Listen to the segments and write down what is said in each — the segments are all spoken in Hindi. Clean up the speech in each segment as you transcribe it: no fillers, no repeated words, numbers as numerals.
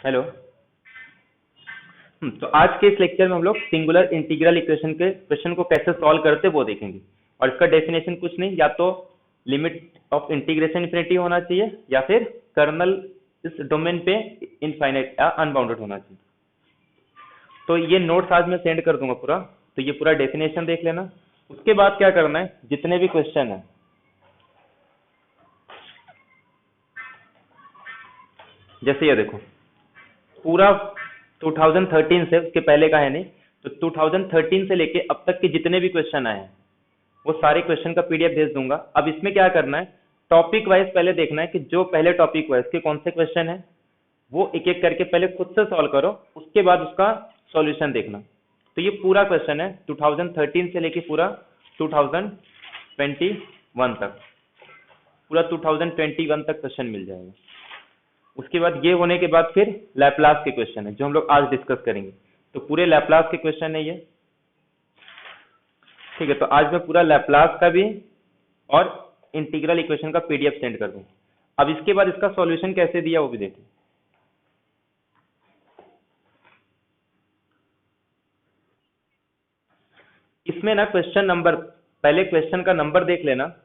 हेलो। तो आज के इस लेक्चर में हम लोग सिंगुलर इंटीग्रल इक्वेशन के क्वेश्चन को कैसे सॉल्व करते वो देखेंगे। और इसका डेफिनेशन कुछ नहीं, या तो लिमिट ऑफ इंटीग्रेशन इन्फिनिटी होना चाहिए या फिर कर्नल इस डोमेन पे इनफाइनाइट या अनबाउंडेड होना चाहिए। तो ये नोट्स आज मैं सेंड कर दूंगा पूरा, तो ये पूरा डेफिनेशन देख लेना। उसके बाद क्या करना है, जितने भी क्वेश्चन है जैसे ये देखो, पूरा 2013 से, उसके पहले का है नहीं, तो 2013 से लेके अब तक के जितने भी क्वेश्चन आए हैं वो सारे क्वेश्चन का पीडीएफ भेज दूंगा। अब इसमें क्या करना है, टॉपिक वाइज पहले देखना है कि जो पहले टॉपिक वाइज के कौन से क्वेश्चन है वो एक एक करके पहले खुद से सॉल्व करो, उसके बाद उसका सॉल्यूशन देखना। तो ये पूरा क्वेश्चन है 2013 से लेके पूरा 2021 तक, पूरा 2021 तक क्वेश्चन मिल जाएगा। उसके बाद ये होने के बाद फिर लैपलास के क्वेश्चन है जो हम लोग आज डिस्कस करेंगे। तो पूरे लैपलास के क्वेश्चन है ये, ठीक है। तो आज मैं पूरा लैपलास का भी और इंटीग्रल इक्वेशन का पीडीएफ सेंड कर दूं। अब इसके बाद इसका सॉल्यूशन कैसे दिया वो भी देखें। इसमें ना क्वेश्चन नंबर, पहले क्वेश्चन का नंबर देख लेना।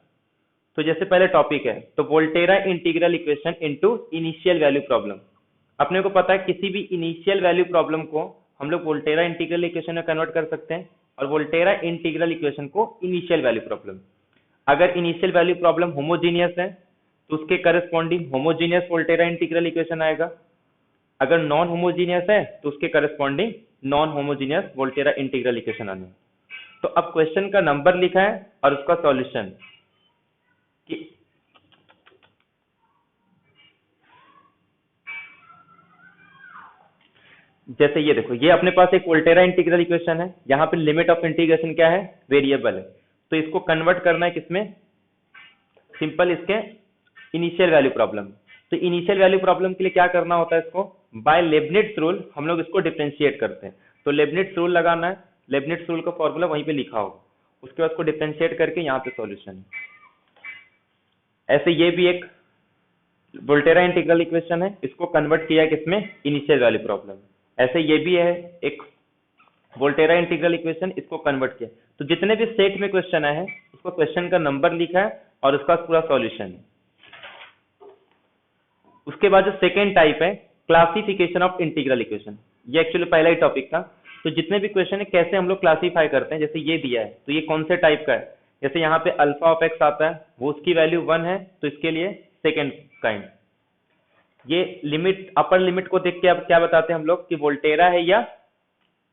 तो जैसे पहले टॉपिक है तो Volterra integral equation into initial value problem. अपने को पता है किसी भी इनिशियल वैल्यू प्रॉब्लम को हम लोग वोल्टेरा इंटीग्रल इक्वेशन में कन्वर्ट कर सकते हैं, और वोल्टेरा इंटीग्रल इक्वेशन को इनिशियल वैल्यू प्रॉब्लम। अगर इनिशियल वैल्यू प्रॉब्लम होमोजीनियस है तो उसके corresponding homogeneous Volterra integral equation आएगा। अगर नॉन होमोजीनियस है तो उसके corresponding non homogeneous Volterra integral equation आने। तो अब क्वेश्चन का नंबर लिखा है और उसका सॉल्यूशन कि जैसे ये देखो, ये अपने पास एक वोल्टेरा इंटीग्रल इक्वेशन है, यहाँ पे लिमिट ऑफ इंटीग्रेशन क्या है, वेरिएबल है। तो इसको कन्वर्ट करना है किसमें, सिंपल इसके इनिशियल वैल्यू प्रॉब्लम। तो इनिशियल वैल्यू प्रॉब्लम के लिए क्या करना होता है, इसको बाय लेबनिट्ज रूल हम लोग इसको डिफरेंशिएट करते हैं। तो लेबनिट्ज रूल लगाना है, लेबनिट्ज रूल का फॉर्मूला वहीं पे लिखा होगा, उसके बाद इसको डिफरेंशिएट करके यहाँ पे सॉल्यूशन है। ऐसे ये भी एक वोल्टेरा इंटीग्रल इक्वेशन है, इसको कन्वर्ट किया है किसमें, इनिशियल वैल्यू प्रॉब्लम। ऐसे ये भी है एक वोल्टेरा इंटीग्रल इक्वेशन, इसको कन्वर्ट किया। तो जितने भी सेट में क्वेश्चन आए हैं उसको क्वेश्चन का नंबर लिखा है और उसका पूरा सॉल्यूशन है। उसके बाद जो सेकेंड टाइप है क्लासिफिकेशन ऑफ इंटीग्रल इक्वेशन, ये एक्चुअली पहला ही टॉपिक था। तो जितने भी क्वेश्चन है कैसे हम लोग क्लासीफाई करते हैं, जैसे ये दिया है तो ये कौन से टाइप का है, जैसे यहाँ पे अल्फा ऑफ एक्स आता है, वो उसकी वैल्यू 1 है तो इसके लिए सेकेंड काइंड। ये लिमिट, अपर लिमिट को देख के अब क्या बताते हैं हम लोग कि वोल्टेरा है या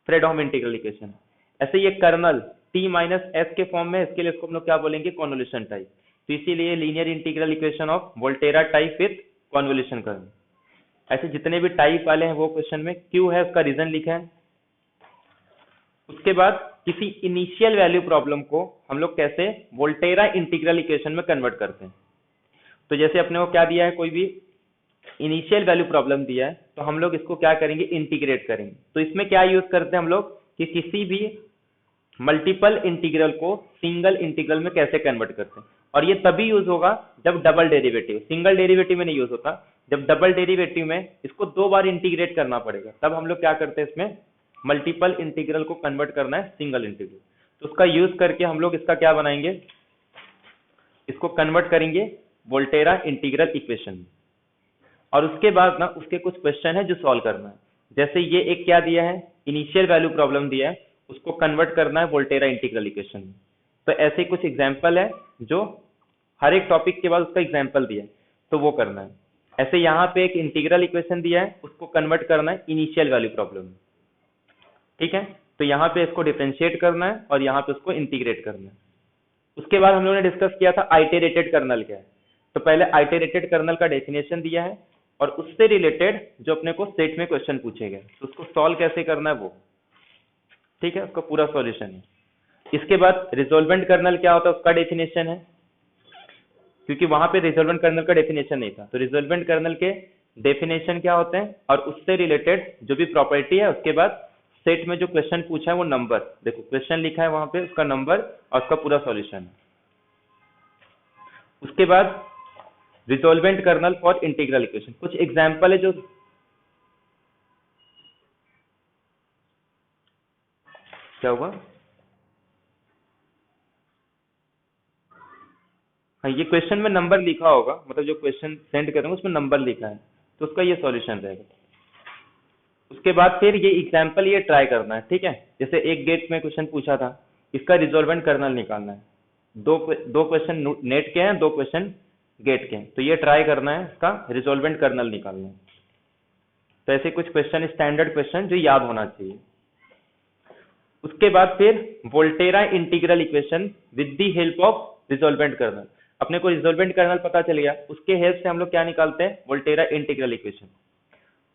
फ्रेडहोम इंटीग्रल इक्वेशन। ऐसे ये कर्नल टी माइनस एस के फॉर्म में, इसके लिए इसको हम लोग क्या बोलेंगे, कॉन्वोल्यूशन टाइप। तो इसीलिए linear integral equation of Volterra type with convolution curve. ऐसे जितने भी टाइप वाले हैं वो क्वेश्चन में क्यों है उसका रीजन लिखा है। उसके बाद किसी इनिशियल वैल्यू प्रॉब्लम को हम लोग कैसे वोल्टेरा इंटीग्रल इक्वेशन में कन्वर्ट करते हैं। तो जैसे अपने को क्या दिया है, कोई भी इनिशियल वैल्यू प्रॉब्लम दिया है तो हम लोग इसको क्या करेंगे, इंटीग्रेट करेंगे। तो इसमें क्या यूज करते हैं हम लोग कि किसी भी मल्टीपल इंटीग्रल को सिंगल इंटीग्रल में कैसे कन्वर्ट करते हैं। और ये तभी यूज होगा जब डबल डेरिवेटिव, सिंगल डेरिवेटिव में नहीं यूज होता। जब डबल डेरिवेटिव में इसको 2 बार इंटीग्रेट करना पड़ेगा, तब हम लोग क्या करते हैं, इसमें मल्टीपल इंटीग्रल को कन्वर्ट करना है सिंगल इंटीग्रल। तो उसका यूज करके हम लोग इसका क्या बनाएंगे, इसको कन्वर्ट करेंगे वोल्टेरा इंटीग्रल इक्वेशन में। और उसके बाद ना उसके कुछ क्वेश्चन है जो सॉल्व करना है। जैसे ये एक क्या दिया है, इनिशियल वैल्यू प्रॉब्लम दिया है, उसको कन्वर्ट करना है वोल्टेरा इंटीग्रल इक्वेशन में। तो ऐसे कुछ एग्जांपल है जो हर एक टॉपिक के बाद उसका एग्जांपल दिया है, तो वो करना है। ऐसे यहाँ पे एक इंटीग्रल इक्वेशन दिया है, उसको कन्वर्ट करना है इनिशियल वैल्यू प्रॉब्लम में, ठीक है। तो यहाँ पे इसको डिफरेंशिएट करना है और यहाँ पे उसको इंटीग्रेट करना है। उसके बाद हम लोगों ने डिस्कस किया था आइटरेटेड कर्नल क्या है। तो पहले आइटरेटेड कर्नल का डेफिनेशन दिया है और उससे रिलेटेड जो अपने को सेट में क्वेश्चन पूछे गए तो उसको सॉल्व कैसे करना है वो, ठीक है, उसका पूरा सॉल्यूशन है। इसके बाद रिजोल्वेंट कर्नल क्या होता है उसका डेफिनेशन है, क्योंकि वहां पे रिजोल्वेंट कर्नल का डेफिनेशन नहीं था। तो रिजोल्वेंट कर्नल के डेफिनेशन क्या होते हैं और उससे रिलेटेड जो भी प्रॉपर्टी है। उसके बाद सेट में जो क्वेश्चन पूछा है वो नंबर, देखो क्वेश्चन लिखा है वहां पे, उसका नंबर और उसका पूरा सॉल्यूशन है। उसके बाद resolvent kernel for integral equation, कुछ एग्जांपल है जो क्या हुआ? हाँ, ये क्वेश्चन में नंबर लिखा होगा, मतलब जो क्वेश्चन सेंड करेंगे उसमें नंबर लिखा है, तो उसका ये सॉल्यूशन रहेगा। उसके बाद फिर ये एग्जाम्पल ये ट्राई करना है, ठीक है। जैसे एक गेट में क्वेश्चन पूछा था, इसका रिजोल्वेंट कर्नल निकालना है। दो क्वेश्चन नेट के हैं, दो क्वेश्चन गेट के हैं, तो ये ट्राई करना है, इसका रिजोल्वेंट कर्नल निकालना है। तो ऐसे कुछ क्वेश्चन, स्टैंडर्ड क्वेश्चन जो याद होना चाहिए। उसके बाद फिर Volterra integral equation with the help of resolvent kernel. अपने को रिजोल्वेंट कर्नल पता चल गया, उसके हेल्प से हम लोग क्या निकालते हैं? Volterra integral equation.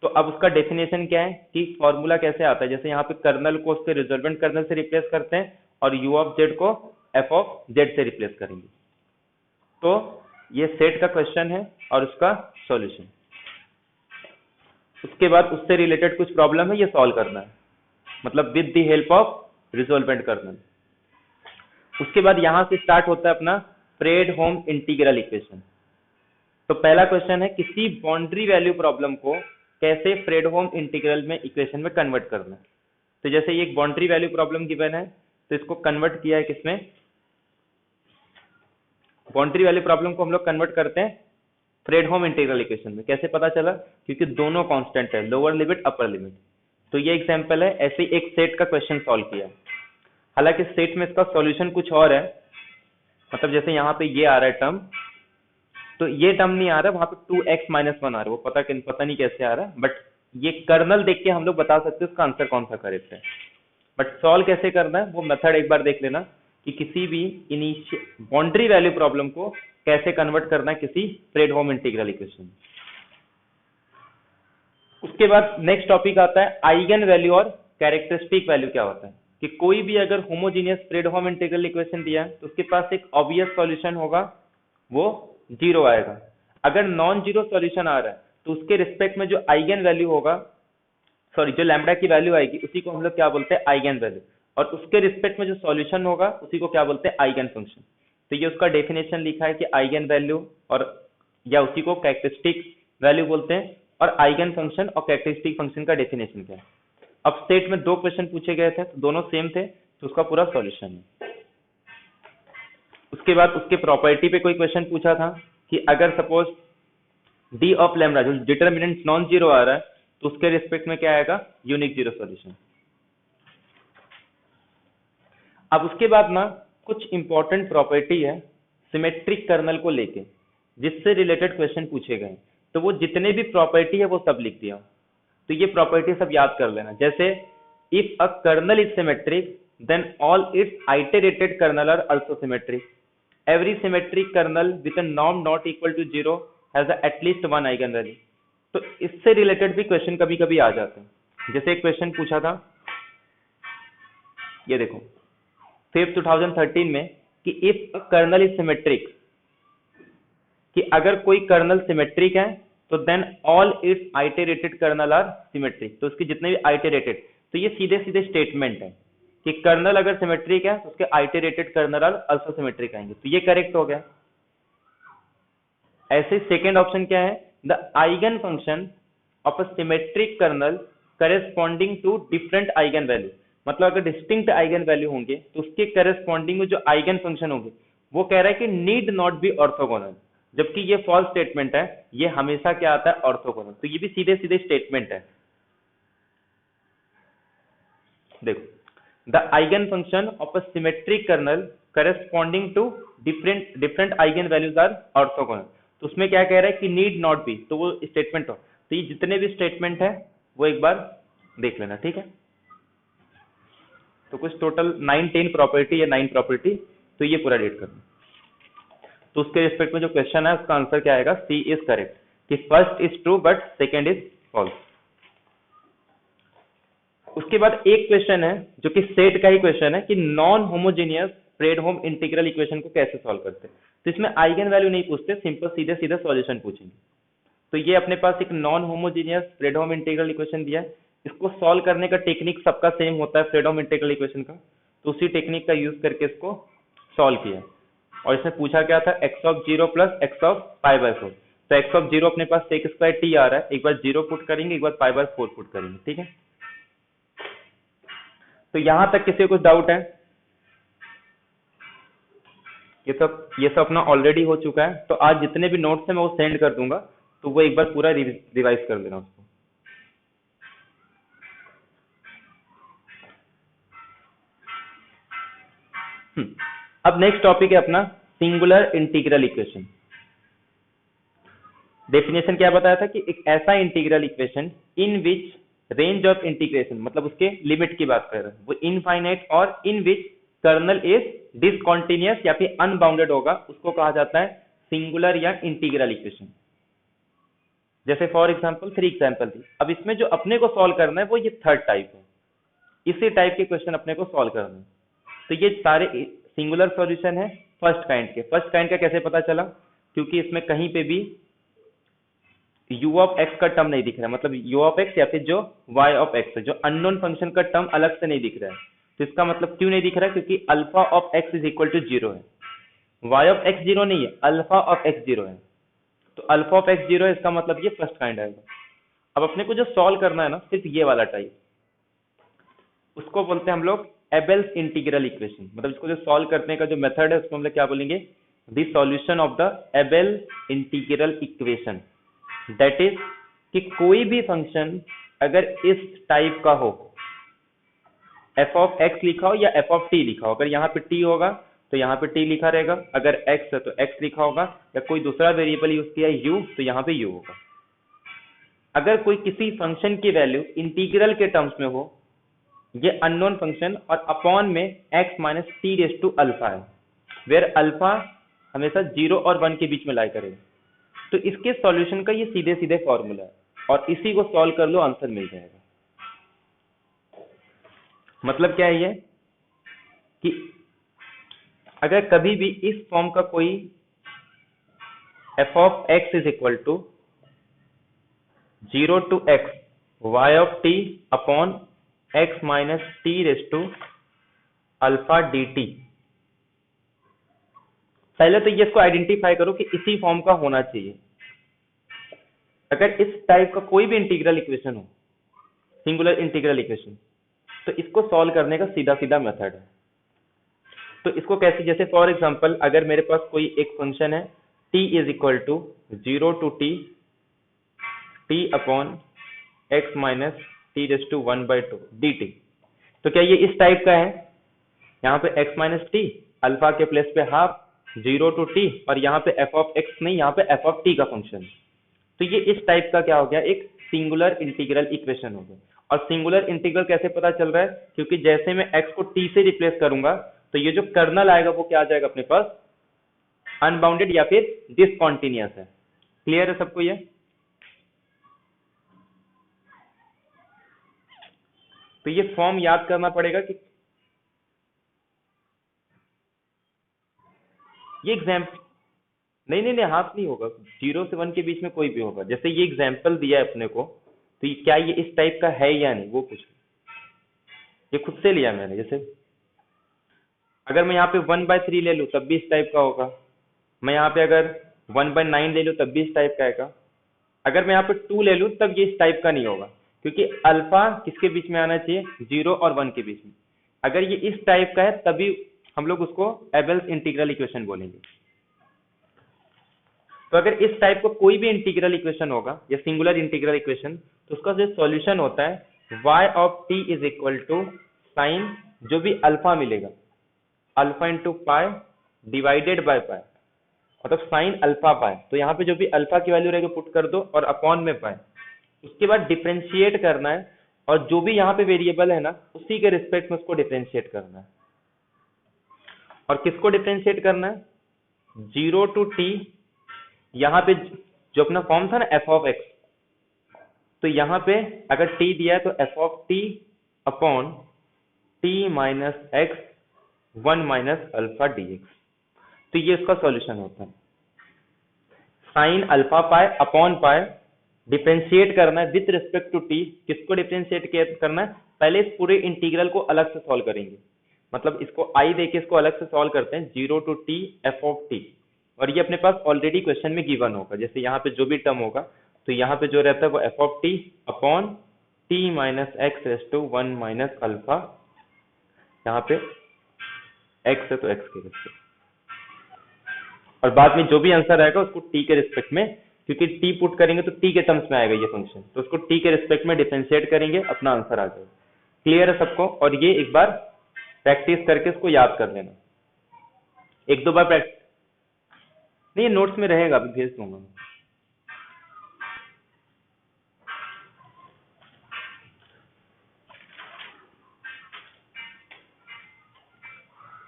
तो अब उसका डेफिनेशन क्या है कि फॉर्मूला कैसे आता है? जैसे यहाँ पे कर्नल को उसके रिजोल्वेंट कर्नल से रिप्लेस करते हैं और यू ऑफ जेड को एफ ऑफ जेड से रिप्लेस करेंगे। तो ये सेट का क्वेश्चन है और उसका सॉल्यूशन। उसके बाद उससे रिलेटेड कुछ प्रॉब्लम है, ये सॉल्व करना है, मतलब with the help of resolvent kernel. उसके बाद यहां से स्टार्ट होता है अपना फ्रेडहोम इंटीग्रल इक्वेशन। तो पहला क्वेश्चन है किसी बाउंड्री वैल्यू प्रॉब्लम को कैसे फ्रेडहोम इंटीग्रल में इक्वेशन में कन्वर्ट करना है। तो जैसे ये एक बाउंड्री वैल्यू प्रॉब्लम गिवन है, तो इसको कन्वर्ट किया है किसमें? बाउंड्री वैल्यू प्रॉब्लम को हम लोग कन्वर्ट करते हैं फ्रेडहोम इंटीग्रल इक्वेशन में। कैसे पता चला? क्योंकि दोनों कांस्टेंट है, लोअर लिमिट अपर लिमिट। तो ये एग्जांपल है, ऐसे ही एक सेट का क्वेश्चन सॉल्व किया। हालांकि सेट में इसका सॉल्यूशन कुछ और है, मतलब जैसे यहाँ पे ये आ रहा है टर्म, तो ये टर्म नहीं आ रहा, वहां पे 2x - 1 आ रहा है, वो पता नहीं कैसे आ रहा है, बट ये कर्नल देख के हम लोग बता सकते हैं उसका आंसर कौन सा करेक्ट है। बट सॉल्व कैसे करना है वो मेथड एक बार देख लेना, कि किसी भी बाउंड्री वैल्यू प्रॉब्लम को कैसे कन्वर्ट करना है किसी फ्रेडहोम इंटीग्रल इक्वेशन। उसके बाद नेक्स्ट टॉपिक आता है आइगन वैल्यू और कैरेक्टरिस्टिक वैल्यू क्या होता है। कि कोई भी अगर होमोजीनियस फ्रेडहोम इंटीग्रल इक्वेशन दिया है तो उसके पास एक ऑब्वियस सॉल्यूशन होगा, वो 0 आएगा। अगर नॉन जीरो सॉल्यूशन आ रहा है तो उसके रिस्पेक्ट में जो आइगन वैल्यू होगा, सॉरी जो लैम्बडा की वैल्यू आएगी, उसी को हम लोग क्या बोलते हैं? Eigen value. और उसके रिस्पेक्ट में जो सॉल्यूशन होगा उसी को क्या बोलते हैं? Eigen function. तो ये उसका डेफिनेशन लिखा है कि आइगन वैल्यू और या उसी को कैरेक्टरिस्टिक वैल्यू बोलते हैं, और आइगन फंक्शन और कैरेक्टरिस्टिक फंक्शन का डेफिनेशन क्या है। अब सेट में दो क्वेश्चन पूछे गए थे, तो दोनों सेम थे, तो उसका पूरा सॉल्यूशन है। उसके बाद उसके प्रॉपर्टी पे कोई क्वेश्चन पूछा था कि अगर सपोज डी ऑफ लैम्बडा जो डिटर्मिनेंट नॉन जीरो आ रहा है, तो उसके रिस्पेक्ट में क्या आएगा? Unique zero solution. अब उसके बाद ना कुछ इंपॉर्टेंट प्रॉपर्टी है सिमेट्रिक कर्नल को लेके, जिससे रिलेटेड क्वेश्चन पूछे गए, तो वो जितने भी प्रॉपर्टी है वो सब लिख दिया। तो ये प्रॉपर्टी सब याद कर लेना। जैसे if a kernel is symmetric then all its iterated kernel are also symmetric. Every symmetric kernel with a norm not equal to 0 has at least one eigen value. तो इससे रिलेटेड भी क्वेश्चन कभी कभी आ जाते हैं। जैसे एक क्वेश्चन पूछा था, ये देखो 5 2013 में, कि if a kernel is symmetric, कि अगर कोई कर्नल सिमेट्रिक है तो then all its iterated kernel are symmetric. तो उसके जितने भी आइटरेटेड, तो ये सीधे सीधे स्टेटमेंट है कि कर्नल अगर सिमेट्रिक है तो उसके आइटरेटेड कर्नल आर आल्सो सिमेट्रिक आएंगे। तो ये करेक्ट हो गया। ऐसे सेकेंड ऑप्शन क्या है? The eigen function of a symmetric kernel corresponding to different eigen value. मतलब अगर डिस्टिंक्ट आइगन वैल्यू होंगे तो उसके करेस्पॉन्डिंग में जो आइगन फंक्शन होंगे, वो कह रहा है कि नीड नॉट बी ऑर्थोगोनल, जबकि ये फॉल्स स्टेटमेंट है, ये हमेशा क्या आता है? ऑर्थोगोनल। तो ये भी सीधे सीधे स्टेटमेंट है। देखो, the eigen function of a symmetric kernel corresponding to different eigen values are orthogonal. तो उसमें क्या कह रहा है कि नीड नॉट बी, तो वो स्टेटमेंट हो। तो ये जितने भी स्टेटमेंट है वो एक बार देख लेना, ठीक है। तो कुछ टोटल 9-10 प्रॉपर्टी या 9 प्रॉपर्टी, तो ये पूरा रेड करना। तो उसके रिस्पेक्ट में जो क्वेश्चन है उसका आंसर क्या आएगा? सी इज करेक्ट, कि first is true but second is false. उसके बाद एक क्वेश्चन है जो कि सेट का ही क्वेश्चन है, कि non homogeneous Fredholm integral equation को कैसे सॉल्व करते हैं। तो इसमें आइगन वैल्यू नहीं पूछते, सिंपल सीधे सीधे सॉल्यूशन पूछेंगे। तो ये अपने पास एक non homogeneous Fredholm integral equation दिया है, इसको सॉल्व करने का टेक्निक सबका सेम होता है फ्रेडहोम इंटीग्रल इक्वेशन का, तो उसी टेक्निक का यूज करके इसको सॉल्व किया। और इसमें पूछा क्या था? x of 0 plus x of π/4। तो x ऑफ 0 अपने पास sec स्क्वायर t आ रहा है, एक बार 0 पुट करेंगे, एक बार π/4 पुट करेंगे, ठीक है। तो यहां तक किसी को कुछ डाउट है? ये सब अपना ऑलरेडी हो चुका है, तो आज जितने भी नोट्स हैं मैं वो सेंड कर दूंगा, तो वो एक बार पूरा रिवाइज कर लेना उसको। अब नेक्स्ट टॉपिक है अपना सिंगुलर इंटीग्रल इक्वेशन। डेफिनेशन क्या बताया था कि एक ऐसा integral equation in which range of integration, मतलब उसके लिमिट की बात कर रहे हैं, वो इनफाइनाइट और इन विच कर्नल इज डिसकॉन्टिन्यूअस या फिर अनबाउंडेड होगा, उसको कहा जाता है सिंगुलर या इंटीग्रल इक्वेशन। जैसे फॉर एग्जांपल 3 एग्जांपल थी। अब इसमें जो अपने को सॉल्व करना है वो ये थर्ड टाइप है, इसी टाइप के क्वेश्चन अपने को सॉल्व करना है। तो ये सारे सिंगुलर सॉल्यूशन है फर्स्ट काइंड के। फर्स्ट काइंड का कैसे पता चला? क्योंकि इसमें कहीं पे भी u ऑफ x का टर्म नहीं दिख रहा है, मतलब u ऑफ x या फिर जो y ऑफ x है, जो अननोन फंक्शन का टर्म अलग से नहीं दिख रहा है। तो इसका मतलब क्यों नहीं दिख रहा है? क्योंकि alpha of x is equal to 0 है, y ऑफ x 0 नहीं है, अल्फा ऑफ x 0 है। तो अल्फा ऑफ x 0 है, इसका मतलब ये फर्स्ट काइंड आएगा। अब अपने को जो सॉल्व करना है ना, सिर्फ ये वाला टाइप, उसको बोलते हैं हम लोग एबेल्स इंटीग्रल इक्वेशन। मतलब इसको जो सॉल्व करने का जो मेथड है उसको हम लोग क्या बोलेंगे? The solution of the Abel integral equation. That is कि कोई भी फंक्शन अगर इस टाइप का हो, f ऑफ x लिखा हो या f ऑफ t लिखा हो, अगर यहाँ पे t होगा तो यहाँ पे t लिखा रहेगा, अगर x है तो x लिखा होगा, या कोई दूसरा वेरिएबल यूज किया है u तो यहाँ पे u होगा। अगर कोई किसी फंक्शन की वैल्यू इंटीग्रल के टर्म्स में हो, ये अननोन फंक्शन और अपॉन में x minus t raise to alpha है, वेयर अल्फा हमेशा 0 और 1 के बीच में लाई करेगा, तो इसके सॉल्यूशन का ये सीधे सीधे फॉर्मूला है, और इसी को सॉल्व कर लो आंसर मिल जाएगा। मतलब क्या है ये कि अगर कभी भी इस फॉर्म का कोई f of x is equal to 0 to x y of t upon x minus t raise to alpha d t, पहले तो ये इसको आइडेंटिफाई करो कि इसी फॉर्म का होना चाहिए। अगर इस टाइप का कोई भी इंटीग्रल इक्वेशन हो, सिंगुलर इंटीग्रल इक्वेशन, तो इसको सॉल्व करने का सीधा सीधा मेथड है। तो इसको कैसे? जैसे फॉर एग्जांपल अगर मेरे पास कोई एक फंक्शन है t is equal to 0 to t upon x minus t raise to 1/2 dt, तो क्या ये इस टाइप का है? यहाँ पे x माइनस टी, अल्फा के प्लेस पे हाफ, 0 टू t, और यहाँ पे f ऑफ x नहीं, यहाँ पे f ऑफ t का फंक्शन। तो ये इस टाइप का क्या हो गया? एक सिंगुलर इंटीग्रल इक्वेशन हो गया। और सिंगुलर इंटीग्रल कैसे पता चल रहा है? क्योंकि जैसे मैं x को t से रिप्लेस करूंगा तो ये जो कर्नल आएगा वो क्या आ जाएगा अपने पास? अनबाउंडेड या फिर डिसकॉन्टिन्यूअस है। क्लियर है सबको ये? तो ये फॉर्म याद करना पड़ेगा कि ये एग्जाम्पल नहीं हाफ नहीं होगा, 0 से 1 के बीच में कोई भी होगा। जैसे ये एग्जाम्पल दिया है अपने को, तो क्या ये इस टाइप का है या नहीं वो पूछो, ये खुद से लिया मैंने। जैसे अगर मैं यहाँ पे 1/3 ले लूँ तब भी इस टाइप का होगा, मैं यहाँ पे अगर 1/9 ले लूँ तब भी इस टाइप का आएगा, अगर मैं यहाँ पे 2 ले लूँ तब ये इस टाइप का नहीं होगा, क्योंकि अल्फा किसके बीच में आना चाहिए? 0 और 1 के बीच में। अगर ये इस टाइप का है तभी हम लोग उसको एबेल्स इंटीग्रल इक्वेशन बोलेंगे। तो अगर इस टाइप का कोई भी इंटीग्रल इक्वेशन होगा या सिंगुलर इंटीग्रल इक्वेशन, तो उसका जो सॉल्यूशन होता है y of t is equal to sine जो भी अल्फा मिलेगा, alpha into pi divided by pi, मतलब साइन अल्फा पाई। तो यहाँ पे जो भी अल्फा की वैल्यू रहेगी पुट कर दो और अपॉन में पाई, उसके बाद डिफरेंशिएट करना है, और जो भी यहाँ पे वेरिएबल है ना उसी के रिस्पेक्ट में उसको डिफरेंशिएट करना है। और किसको डिफरेंशिएट करना है? 0 टू t, यहाँ पे जो अपना फॉर्म था ना f ऑफ x, तो यहाँ पे अगर t दिया है तो f of t upon t minus x 1 minus alpha dx, तो ये इसका सॉल्यूशन होता है। साइन अल्फा पाई अपॉन पाई, डिफरेंशिएट करना है विथ रिस्पेक्ट टू t। किसको डिफरेंशिएट करना है? पहले इस पूरे इंटीग्रल को अलग से सॉल्व करेंगे, मतलब इसको i देके इसको अलग से सॉल्व करते हैं, 0 to t f of t, और ये अपने पास ऑलरेडी क्वेश्चन में गिवन होगा। जैसे यहाँ पे जो भी टर्म होगा तो यहाँ पे जो रहता है वो f of t upon t minus x raise to 1 minus alpha यहाँ पे x है तो x के रिस्पेक्ट, और बाद में जो भी आंसर आएगा उसको t के रिस्पेक्ट में, क्योंकि t पुट करेंगे तो t के टर्म्स में आएगा ये फंक्शन, तो उसको t के रिस्पेक्ट में डिफरेंशिएट करेंगे, अपना आंसर आ जाएगा। क्लियर है सबको? और ये एक बार प्रैक्टिस करके इसको याद कर लेना, एक दो बार प्रैक्टिस नहीं, नोट्स में रहेगा, अभी भेज दूंगा।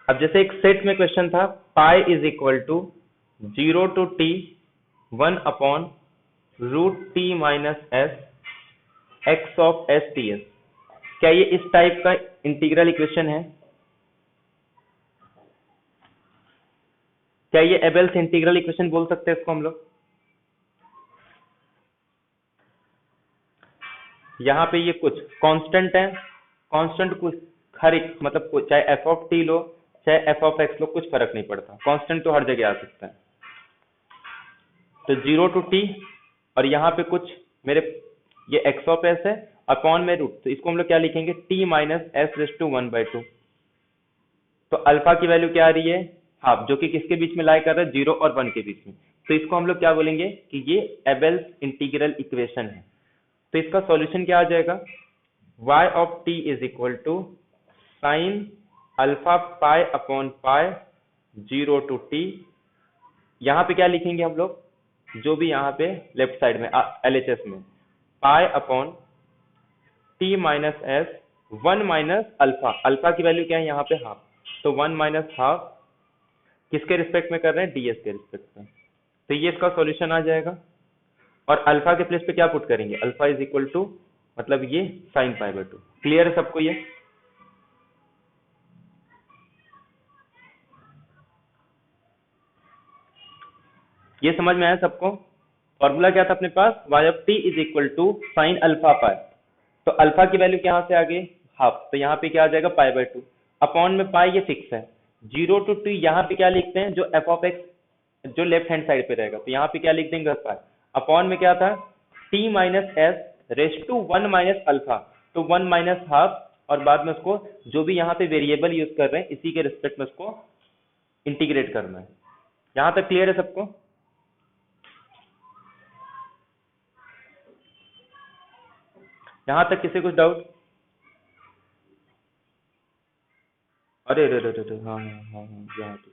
अब जैसे एक सेट में क्वेश्चन था, pi is equal to 0 to t 1 upon root t minus s x of s t s. क्या ये इस टाइप का इंटीग्रल इक्वेशन है? क्या ये एबेल्स इंटीग्रल इक्वेशन बोल सकते हैं इसको हम लोग? यहाँ पे ये कुछ कांस्टेंट है, कांस्टेंट कुछ हर एक मतलब चाहे एफ ऑफ टी लो चाहे एफ ऑफ एक्स लो, कुछ फर्क नहीं पड़ता, कांस्टेंट तो हर जगह आ सकता है। तो 0 to t, और यहाँ पे कुछ मेरे ये एक्स ऑफ एस है अपॉन में रूट, तो इसको हम लोग क्या लिखेंगे, t minus s raise to 1/2। तो अल्फा की वैल्यू क्या आ रही है, हाफ, जो कि किसके बीच में लाई कर रहा है, 0 और 1 के बीच में। तो इसको हम लोग क्या बोलेंगे कि ये एबेल्स इंटीग्रल इक्वेशन है। तो इसका सॉल्यूशन क्या आ जाएगा, y of t is equal to sine alpha pi upon pi 0 to t। यहाँ पे क्या लिखेंगे हम लोग, जो भी यहाँ पे लेफ्ट साइड में LHS में, pi upon t minus S 1 minus alpha, alpha की वैल्यू क्या है यहाँ पे हाफ, तो 1 माइनस हाफ किसके रिस्पेक्ट में कर रहे हैं, ds के रिस्पेक्ट में। तो ये इसका सॉल्यूशन आ जाएगा, और अल्फा के प्लेस पे क्या पुट करेंगे, अल्फा इज इक्वल टू मतलब ये साइन पाई/2। क्लियर है सबको? ये समझ में आया सबको? फॉर्मूला क्या था अपने पास, y of t is equal to sine alpha pi, तो अल्फा की वैल्यू क्या से आ गई, हाफ, तो यहाँ पे क्या आ जाएगा पाई/2, अपॉन में पाई ये फिक्स है, 0 to t यहाँ पे क्या लिखते हैं, जो एफ ऑफ एक्स जो लेफ्ट हैंड साइड पे रहेगा, तो यहाँ पे क्या लिख देंगे पाई, अपॉन में क्या था t minus s raise to 1 minus alpha, तो 1 माइनस हाफ, और बाद में उसको जो भी यहाँ पे वेरिएबल यूज कर रहे हैं इसी के रिस्पेक्ट में उसको इंटीग्रेट करना है। यहाँ तक क्लियर है सबको? यहाँ तक किसी कुछ डाउट? अरे रे रे रे, हाँ हाँ हाँ हाँ, यहाँ पे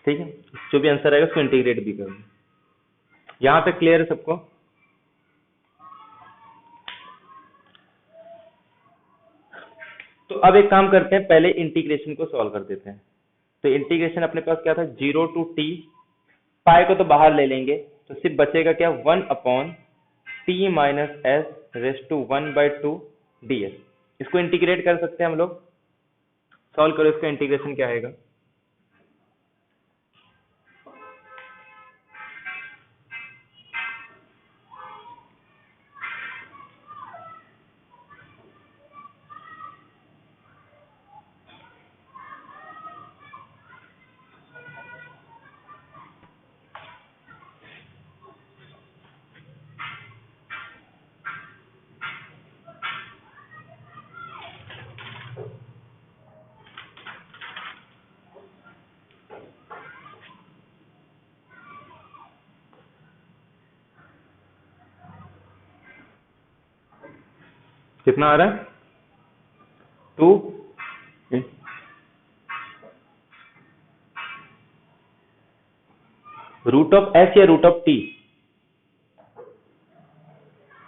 ठीक है, जो भी आंसर आएगा उसको इंटीग्रेट भी करना। यहाँ तक क्लियर है सबको? तो अब एक काम करते हैं, पहले इंटीग्रेशन को सॉल्व कर देते हैं। तो इंटीग्रेशन अपने पास क्या था, 0 to t, पाई को तो बाहर ले लेंगे, तो सिर्फ बचेगा क्या, 1 upon t minus s raise to 1/2 ds। इसको इंटीग्रेट कर सकते हैं हम लोग, सॉल्व करो इसका इंटीग्रेशन क्या आएगा। कितना आ रहा है, 2 रूट ऑफ एस या रूट ऑफ टी,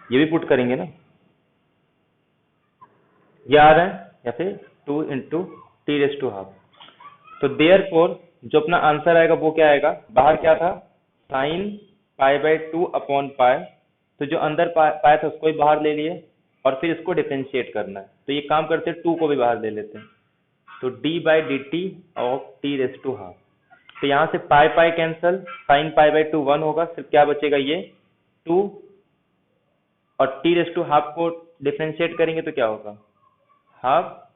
ये भी पुट करेंगे ना, ये आ रहा है, या फिर 2 into t raise to half. तो देयरफॉर जो अपना आंसर आएगा वो क्या आएगा, बाहर क्या था, साइन पाई/2 अपॉन पाई, तो जो अंदर पाई था उसको भी बाहर ले लिए, और फिर इसको डिफरेंशिएट करना है। तो ये काम करते हैं, 2 को भी बाहर ले लेते हैं, तो d/dt of t raise to half. तो यहाँ से पाई पाई कैंसल, साइन पाई/2 1 होगा, सिर्फ क्या बचेगा ये 2, और टी रेस टू हाफ को डिफरेंशिएट करेंगे तो क्या होगा, हाफ,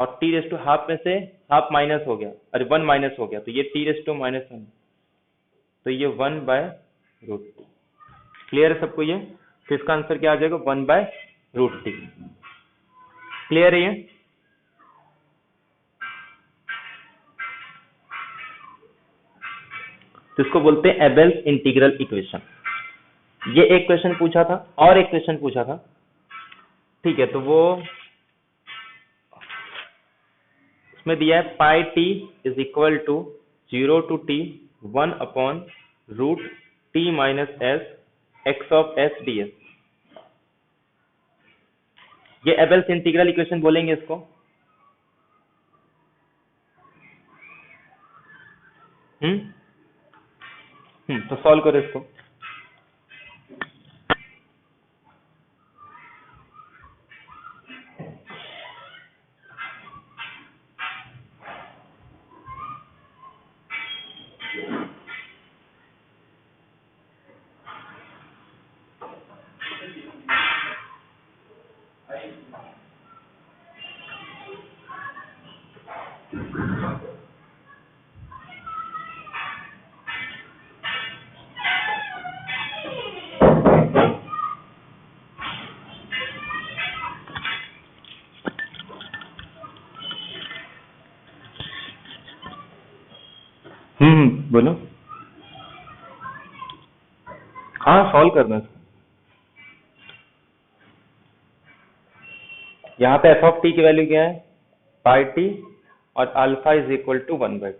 और टी रेस टू हाफ में से हाफ माइनस हो गया, अरे 1 माइनस हो गया, तो ये टी रेस टू -1, तो ये 1/√2। क्लियर है सबको ये? तो इसका आंसर क्या आ जाएगा, 1/√t। क्लियर है ये? तो इसको बोलते हैं एबेल्स इंटीग्रल इक्वेशन। ये एक क्वेश्चन पूछा था और एक क्वेश्चन पूछा था, ठीक है। तो वो इसमें दिया है pi t is equal to 0 to t 1 upon root t minus s x of s d s. ये एबेल्स इंटीग्रल इक्वेशन बोलेंगे इसको। हम्म तो सॉल्व करो इसको। बोलो। हाँ सॉल्व करना है। यहाँ पे एफ ऑफ टी की वैल्यू क्या है? पाई टी और अल्फा इज इक्वल टू 1/2।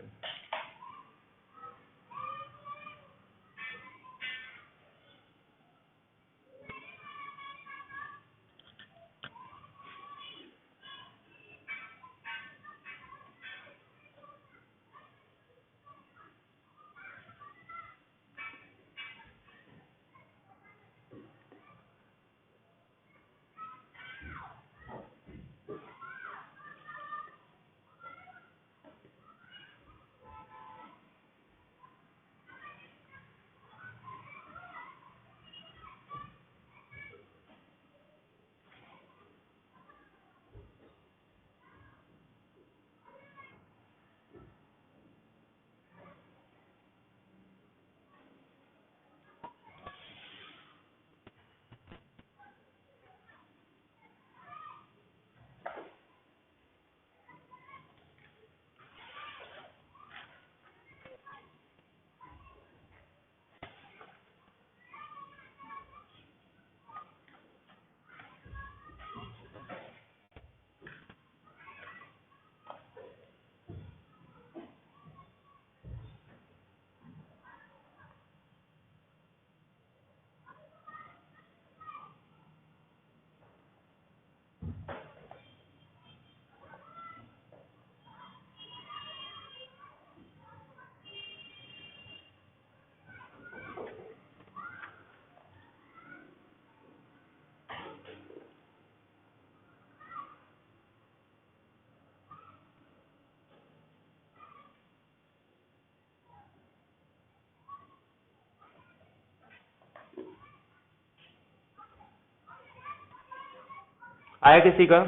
आया किसी का?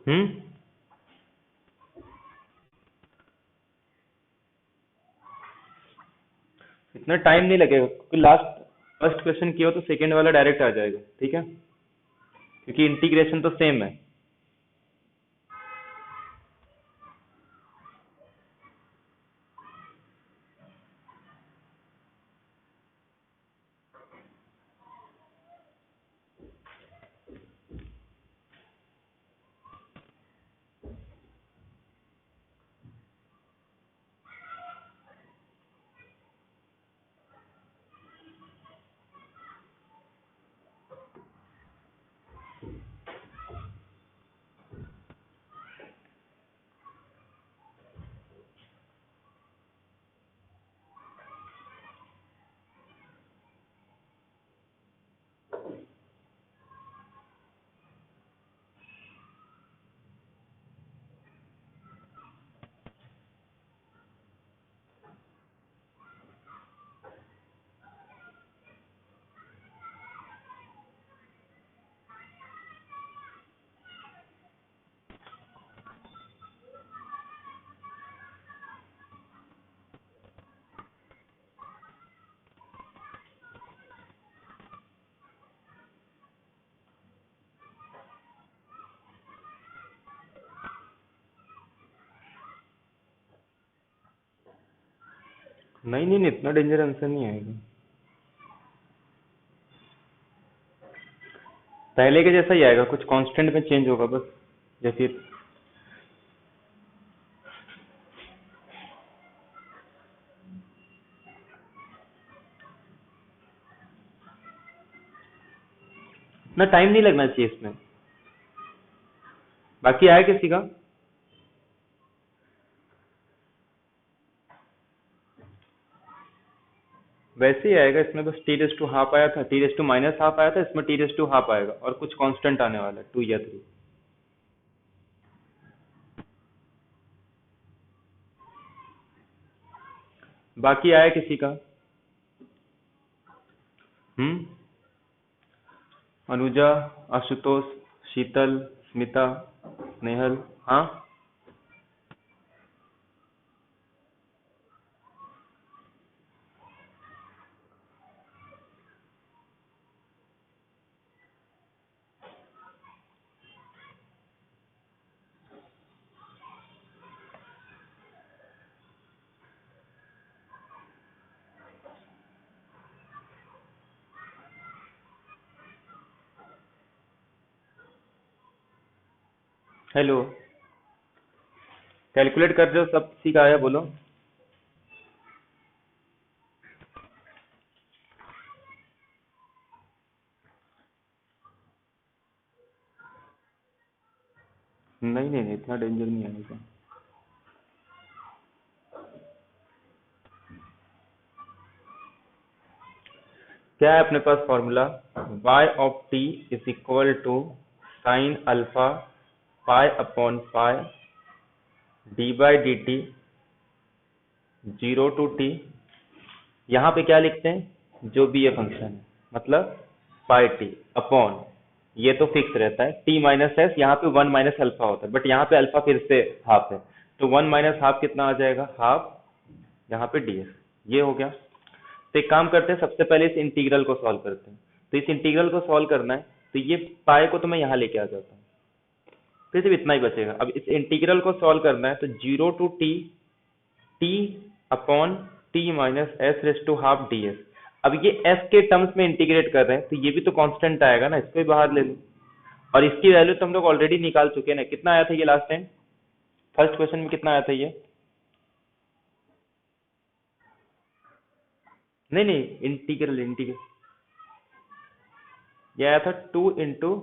हम्म इतना टाइम नहीं लगेगा क्योंकि लास्ट फर्स्ट क्वेश्चन किया हो तो सेकंड वाला डायरेक्ट आ जाएगा, ठीक है, क्योंकि इंटीग्रेशन तो सेम है। नहीं नहीं नहीं, इतना डेंजर आंसर नहीं आएगा, पहले के जैसा ही आएगा, कुछ कांस्टेंट में चेंज होगा बस। जैसे इतना टाइम नहीं लगना चाहिए इसमें। बाकी आया किसी का? वैसे ही आएगा इसमें, बस टी रेस टू हाफ आया था, t raise to minus half आया था, इसमें टी रेस टू हाफ आएगा और कुछ कांस्टेंट आने वाला है 2 या 3। बाकी आया किसी का? हम्म। अनुजा, आशुतोष, शीतल, स्मिता, नेहल। हाँ। हेलो, कैलकुलेट कर रहे हो सब? किसी का आया बोलो। नहीं नहीं नहीं, इतना डेंजर नहीं आएगा। क्या है अपने पास formula? y of t is equal to sine alpha pi upon pi d by d t 0 to t। यहाँ पे क्या लिखते हैं? जो भी ये फंक्शन है, मतलब पाई टी अपॉन, ये तो फिक्स रहता है, t माइनस एस, यहाँ पे 1 माइनस अल्फा होता है, बट यहाँ पे अल्फा फिर से हाफ है, तो 1 माइनस हाफ कितना आ जाएगा? हाफ, यहाँ पे ds। ये हो गया। तो एक काम करते हैं, सबसे पहले इस इंटीग्रल को सॉल्व करते हैं। तो इस इंटीग्रल को सॉल्व करना है, तो ये पाई को तो मैं यहाँ लेके आ जाता हूँ, फिर सिर्फ इतना ही बचेगा। अब इस इंटीग्रल को सॉल्व करना है, तो 0 to t, t upon t minus s raise to half d s. अब ये एस के टर्म्स में इंटीग्रेट कर रहे हैं, तो ये भी तो कांस्टेंट आएगा ना, इसको भी बाहर ले लो। और इसकी वैल्यू तो हम लोग ऑलरेडी निकाल चुके हैं ना। कितना आया था ये लास्ट टाइम? फर्स्ट क्वेश्चन में कितना आया था ये? नहीं नहीं, इंटीग्रल इंटीग्रल ये आया था 2 into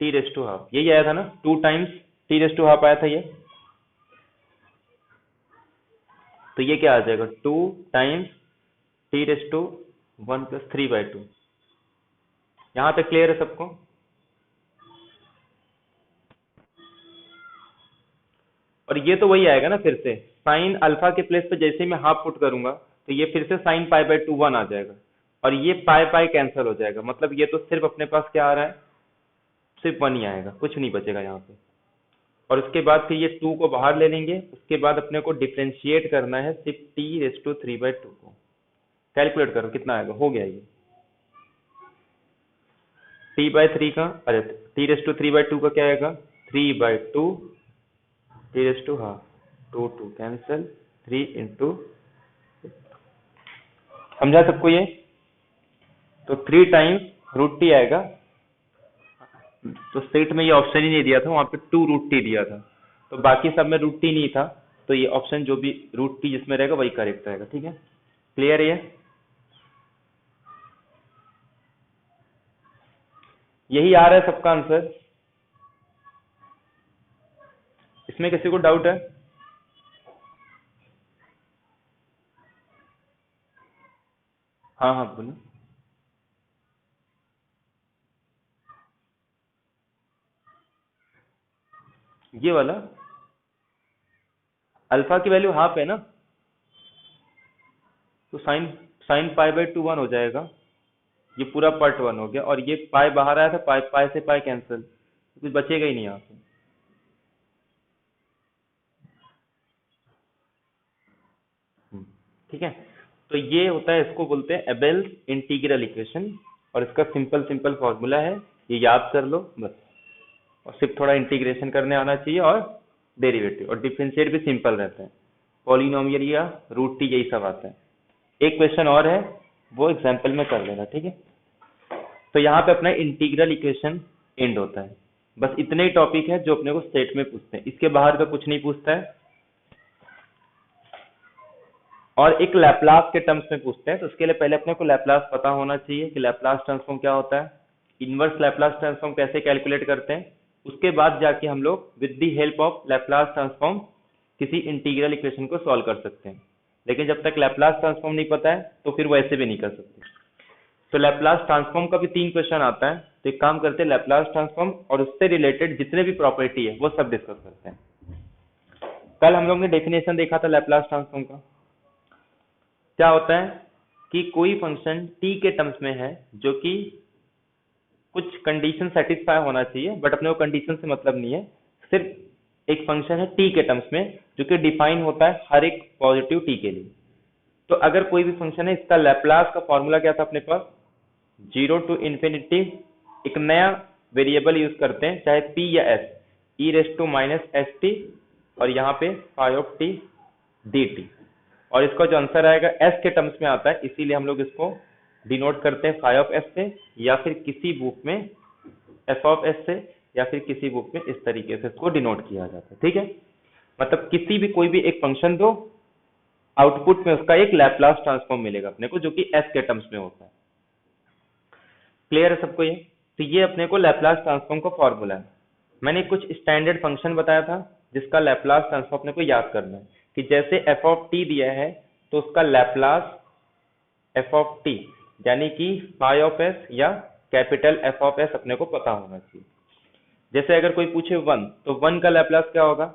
t raise to half, यही आया था ना, 2 times t raise to half आया था ये। तो ये क्या आ जाएगा? 2 times t raise to 1 plus 3/2। यहाँ पे क्लियर है सबको? और ये तो वही आएगा ना, फिर से साइन अल्फा के प्लेस पे जैसे ही मैं हाफ पुट करूंगा, तो ये फिर से साइन पाई बाई टू 1 आ जाएगा, और ये पाई पाई कैंसिल हो जाएगा, मतलब ये तो सिर्फ अपने पास क्या आ रहा है? सिर्फ 1 ही आएगा, कुछ नहीं बचेगा यहाँ पे। और उसके बाद फिर ये 2 को बाहर ले लेंगे, उसके बाद अपने को डिफ्रेंशिएट करना है सिर्फ टी रेस टू 3/2 को। कैलकुलेट करो कितना आएगा, हो गया ये। t/3 का, अरे t/3/2 का क्या आएगा? 3/2 t/2 हाफ, 2 2 कैंसिल, 3 इंटू, समझा सबको ये? तो 3 टाइम्स रूट टी आएगा। तो सेट में ये ऑप्शन ही नहीं दिया था, वहां पे 2 रूट टी दिया था, तो बाकी सब में रूट टी नहीं था, तो ये ऑप्शन जो भी रूट टी जिसमें रहेगा वही करेक्ट रहेगा। ठीक है, क्लियर है ये? यही आ रहा है सबका आंसर? इसमें किसी को डाउट है? हाँ हाँ बोलो। ये वाला अल्फा की वैल्यू हाफ है ना, तो sine sine pi by two 1 हो जाएगा, ये पूरा पार्ट 1 हो गया, और ये पाई बाहर आया था, पाई पाई से पाई कैंसिल, कुछ बचेगा ही नहीं यहाँ पे। हम्म, ठीक है। तो ये होता है, इसको बोलते हैं एबेल्स इंटीग्रल इक्वेशन, और इसका सिंपल सिंपल फॉर्मूला है, ये याद कर लो बस। और सिर्फ थोड़ा इंटीग्रेशन करने आना चाहिए, और डेरिवेटिव और डिफरेंशिएट भी सिंपल रहता है, पॉलिनोमियल या रूट टी यही सब आता है। एक क्वेश्चन और है, वो एग्जाम्पल में कर लेना, ठीक है। तो यहाँ पे अपना इंटीग्रल इक्वेशन एंड होता है। बस इतने ही टॉपिक है जो अपने को स्टेट में पूछते हैं, इसके बाहर का कुछ नहीं पूछता है। और एक लैपलास के टर्म्स में पूछते हैं, तो उसके लिए पहले अपने को लैपलास पता होना चाहिए कि लैपलास ट्रांसफॉर्म क्या होता है, इनवर्स लैपलास ट्रांसफॉर्म कैसे कैलकुलेट करते हैं। उसके बाद जाके हम लोग with the help of Laplace transform किसी इंटीग्रल इक्वेशन को सॉल्व कर सकते हैं। लेकिन जब तक लैपलास ट्रांसफॉर्म नहीं पता है तो फिर वैसे भी नहीं कर सकते। तो लैपलास ट्रांसफॉर्म का भी 3 क्वेश्चन आता है, तो एक काम करते हैं, लैपलास ट्रांसफॉर्म और उससे रिलेटेड जितने भी प्रॉपर्टी है वो सब डिस्कस करते हैं। कल हम लोग ने डेफिनेशन देखा था लैपलास ट्रांसफॉर्म का। क्या होता है कि कोई फंक्शन t के टर्म्स में है जो कि कुछ कंडीशन सेटिस्फाई होना चाहिए, बट अपने को कंडीशन से मतलब नहीं है, सिर्फ एक फंक्शन है t के टर्म्स में जो कि डिफाइन होता है हर एक पॉजिटिव t के लिए। तो अगर कोई भी फंक्शन है, इसका लैपलास का फॉर्मूला क्या था अपने पास, 0 to इंफिनिटी एक नया वेरिएबल यूज करते हैं, चाहे p या s, e raise to minus s t और यहाँ पे phi of t d t, और इसका जो आंसर आएगा s के टर्म्स में आता है, इसीलिए हम लोग इसको डिनोट करते हैं फाई ऑफ एस से, या फिर किसी बुक में एफ ऑफ एस से, या फिर किसी बुक में इस तरीके से इसको डिनोट किया जाता है, ठीक है। मतलब किसी भी कोई भी एक फंक्शन दो, आउटपुट में उसका एक लैपलास ट्रांसफॉर्म मिलेगा अपने को जो कि s के टर्म्स में होता है। क्लियर है सबको ये? तो ये अपने को लैपलास ट्रांसफॉर्म का फॉर्मूला है। मैंने कुछ स्टैंडर्ड फंक्शन बताया था जिसका लैपलास ट्रांसफॉर्म अपने को याद करना है, कि जैसे एफ ऑफ टी दिया है तो उसका लैपलास एफ ऑफ टी यानी कि फाई ऑफ एस या कैपिटल एफ ऑफ एस अपने को पता होना चाहिए। जैसे अगर कोई पूछे 1, तो 1 का लैपलास क्या होगा,